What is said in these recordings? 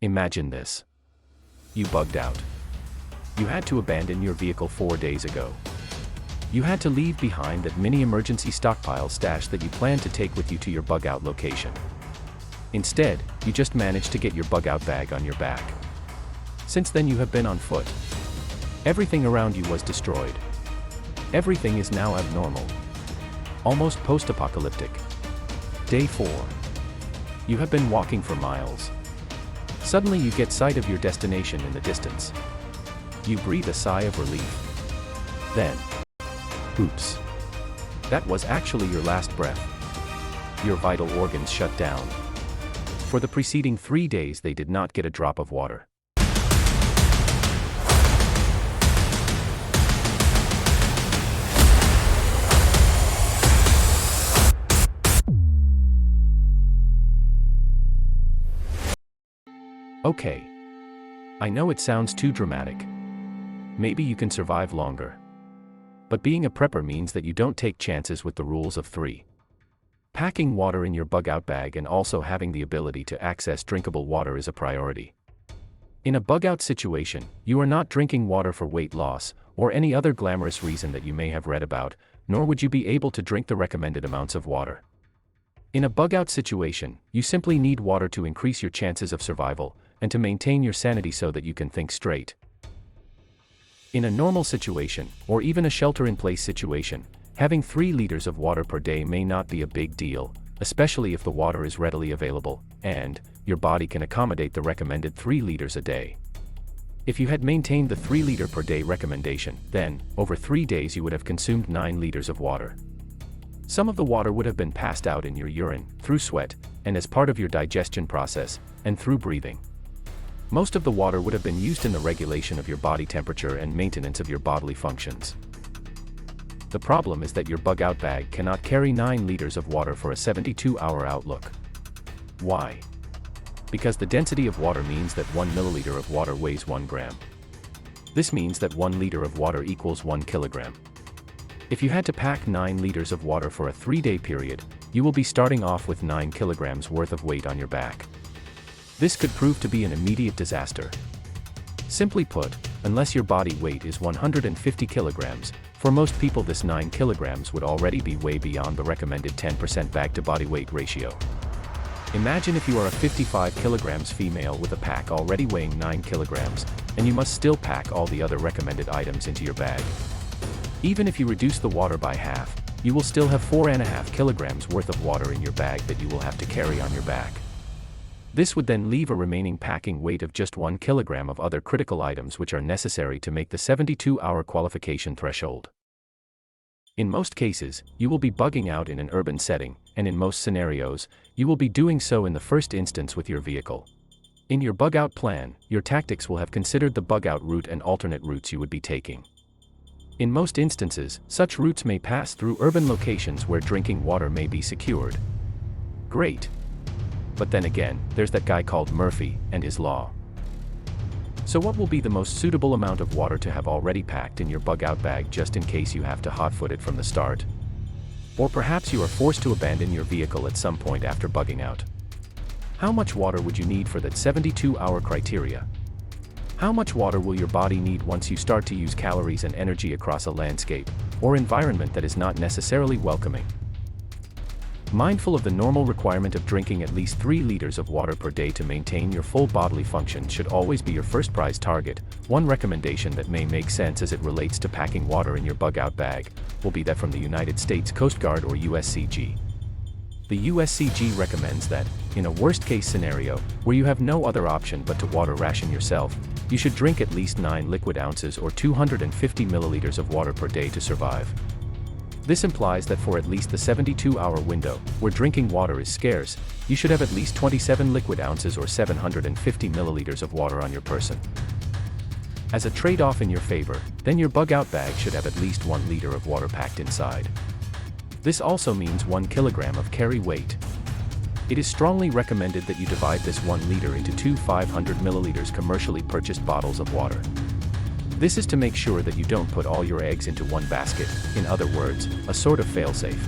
Imagine this. You bugged out. You had to abandon your vehicle 4 days ago. You had to leave behind that mini emergency stockpile stash that you planned to take with you to your bug out location. Instead, you just managed to get your bug out bag on your back. Since then you have been on foot. Everything around you was destroyed. Everything is now abnormal. Almost post-apocalyptic. Day 4. You have been walking for miles. Suddenly you get sight of your destination in the distance. You breathe a sigh of relief. Then, oops. That was actually your last breath. Your vital organs shut down. For the preceding 3 days they did not get a drop of water. Okay. I know it sounds too dramatic. Maybe you can survive longer. But being a prepper means that you don't take chances with the rules of 3. Packing water in your bug-out bag and also having the ability to access drinkable water is a priority. In a bug-out situation, you are not drinking water for weight loss, or any other glamorous reason that you may have read about, nor would you be able to drink the recommended amounts of water. In a bug-out situation, you simply need water to increase your chances of survival, and to maintain your sanity so that you can think straight. In a normal situation, or even a shelter-in-place situation, having 3 liters of water per day may not be a big deal, especially if the water is readily available, and your body can accommodate the recommended 3 liters a day. If you had maintained the 3 liter per day recommendation, then, over 3 days you would have consumed 9 liters of water. Some of the water would have been passed out in your urine, through sweat, and as part of your digestion process, and through breathing. Most of the water would have been used in the regulation of your body temperature and maintenance of your bodily functions. The problem is that your bug-out bag cannot carry 9 liters of water for a 72-hour outlook. Why? Because the density of water means that 1 milliliter of water weighs 1 gram. This means that 1 liter of water equals 1 kilogram. If you had to pack 9 liters of water for a 3-day period, you will be starting off with 9 kilograms worth of weight on your back. This could prove to be an immediate disaster. Simply put, unless your body weight is 150 kilograms, for most people this 9 kilograms would already be way beyond the recommended 10% bag-to-body weight ratio. Imagine if you are a 55 kilograms female with a pack already weighing 9 kilograms, and you must still pack all the other recommended items into your bag. Even if you reduce the water by half, you will still have 4.5 kilograms worth of water in your bag that you will have to carry on your back. This would then leave a remaining packing weight of just 1 kilogram of other critical items which are necessary to make the 72-hour qualification threshold. In most cases, you will be bugging out in an urban setting, and in most scenarios, you will be doing so in the first instance with your vehicle. In your bug-out plan, your tactics will have considered the bug-out route and alternate routes you would be taking. In most instances, such routes may pass through urban locations where drinking water may be secured. Great. But then again, there's that guy called Murphy and his law. So what will be the most suitable amount of water to have already packed in your bug-out bag just in case you have to hot-foot it from the start? Or perhaps you are forced to abandon your vehicle at some point after bugging out. How much water would you need for that 72-hour criteria? How much water will your body need once you start to use calories and energy across a landscape or environment that is not necessarily welcoming? Mindful of the normal requirement of drinking at least 3 liters of water per day to maintain your full bodily function should always be your first prize target. One recommendation that may make sense as it relates to packing water in your bug-out bag will be that from the United States Coast Guard or USCG. The USCG recommends that, in a worst-case scenario, where you have no other option but to water ration yourself, you should drink at least 9 liquid ounces or 250 milliliters of water per day to survive. This implies that for at least the 72-hour window, where drinking water is scarce, you should have at least 27 liquid ounces or 750 milliliters of water on your person. As a trade-off in your favor, then your bug-out bag should have at least 1 liter of water packed inside. This also means 1 kilogram of carry weight. It is strongly recommended that you divide this 1 liter into 2 500 milliliters commercially purchased bottles of water. This is to make sure that you don't put all your eggs into one basket, in other words, a sort of failsafe.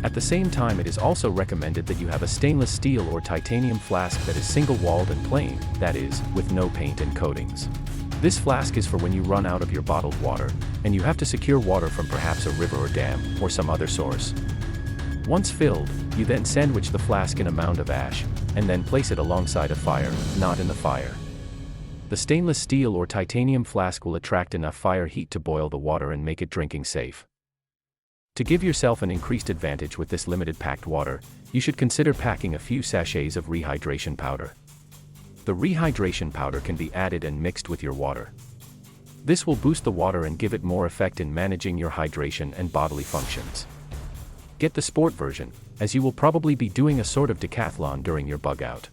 At the same time, it is also recommended that you have a stainless steel or titanium flask that is single-walled and plain, that is, with no paint and coatings. This flask is for when you run out of your bottled water, and you have to secure water from perhaps a river or dam, or some other source. Once filled, you then sandwich the flask in a mound of ash, and then place it alongside a fire, not in the fire. The stainless steel or titanium flask will attract enough fire heat to boil the water and make it drinking safe. To give yourself an increased advantage with this limited packed water, you should consider packing a few sachets of rehydration powder. The rehydration powder can be added and mixed with your water. This will boost the water and give it more effect in managing your hydration and bodily functions. Get the sport version, as you will probably be doing a sort of decathlon during your bug out.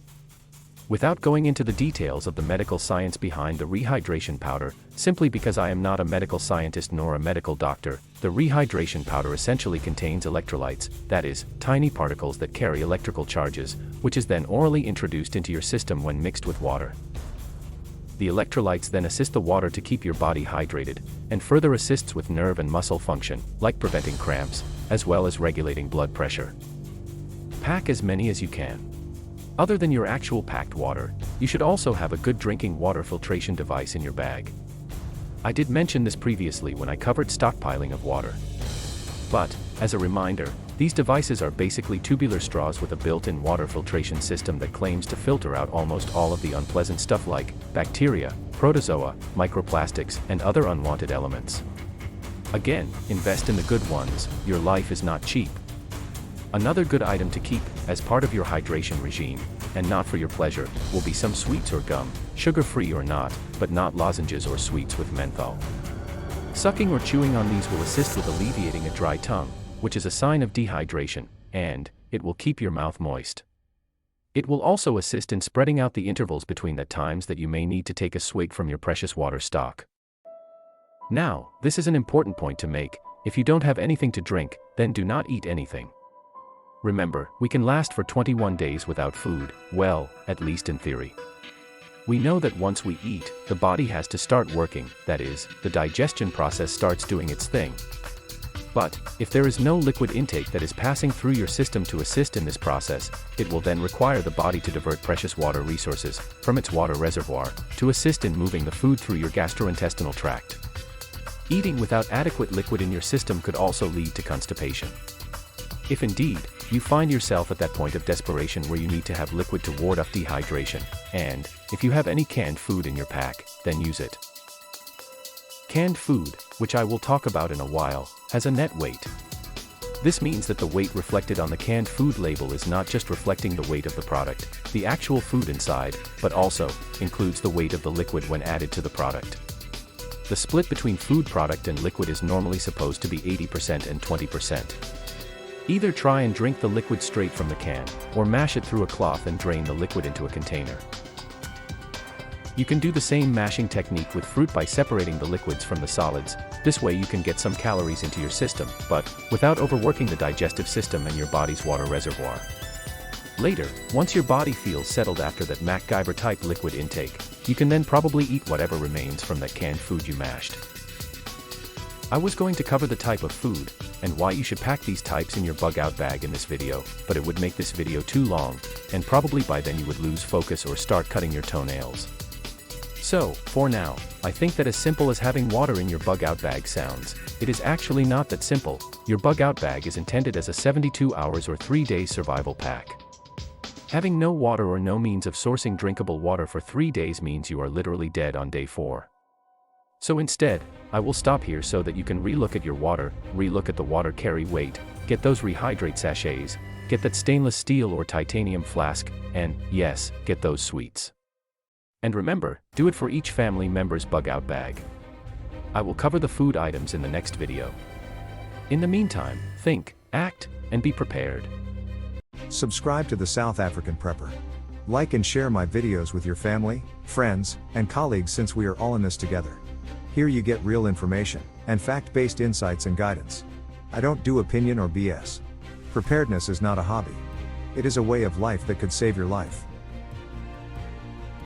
Without going into the details of the medical science behind the rehydration powder, simply because I am not a medical scientist nor a medical doctor, the rehydration powder essentially contains electrolytes, that is, tiny particles that carry electrical charges, which is then orally introduced into your system when mixed with water. The electrolytes then assist the water to keep your body hydrated, and further assists with nerve and muscle function, like preventing cramps, as well as regulating blood pressure. Pack as many as you can. Other than your actual packed water, you should also have a good drinking water filtration device in your bag. I did mention this previously when I covered stockpiling of water. But, as a reminder, these devices are basically tubular straws with a built-in water filtration system that claims to filter out almost all of the unpleasant stuff like bacteria, protozoa, microplastics, and other unwanted elements. Again, invest in the good ones, your life is not cheap. Another good item to keep, as part of your hydration regime, and not for your pleasure, will be some sweets or gum, sugar-free or not, but not lozenges or sweets with menthol. Sucking or chewing on these will assist with alleviating a dry tongue, which is a sign of dehydration, and it will keep your mouth moist. It will also assist in spreading out the intervals between the times that you may need to take a swig from your precious water stock. Now, this is an important point to make: if you don't have anything to drink, then do not eat anything. Remember, we can last for 21 days without food, well, at least in theory. We know that once we eat, the body has to start working, that is, the digestion process starts doing its thing. But, if there is no liquid intake that is passing through your system to assist in this process, it will then require the body to divert precious water resources from its water reservoir to assist in moving the food through your gastrointestinal tract. Eating without adequate liquid in your system could also lead to constipation. If indeed, you find yourself at that point of desperation where you need to have liquid to ward off dehydration, and, if you have any canned food in your pack, then use it. Canned food, which I will talk about in a while, has a net weight. This means that the weight reflected on the canned food label is not just reflecting the weight of the product, the actual food inside, but also includes the weight of the liquid when added to the product. The split between food product and liquid is normally supposed to be 80% and 20%. Either try and drink the liquid straight from the can, or mash it through a cloth and drain the liquid into a container. You can do the same mashing technique with fruit by separating the liquids from the solids. This way you can get some calories into your system, but without overworking the digestive system and your body's water reservoir. Later, once your body feels settled after that MacGyver-type liquid intake, you can then probably eat whatever remains from that canned food you mashed. I was going to cover the type of food, and why you should pack these types in your bug-out bag in this video, but it would make this video too long, and probably by then you would lose focus or start cutting your toenails. So, for now, I think that as simple as having water in your bug-out bag sounds, it is actually not that simple. Your bug-out bag is intended as a 72 hours or 3 days survival pack. Having no water or no means of sourcing drinkable water for 3 days means you are literally dead on day 4. So instead, I will stop here so that you can relook at your water, relook at the water carry weight, get those rehydrate sachets, get that stainless steel or titanium flask, and, yes, get those sweets. And remember, do it for each family member's bug-out bag. I will cover the food items in the next video. In the meantime, think, act, and be prepared. Subscribe to the South African Prepper. Like and share my videos with your family, friends, and colleagues since we are all in this together. Here you get real information, and fact-based insights and guidance. I don't do opinion or BS. Preparedness is not a hobby. It is a way of life that could save your life.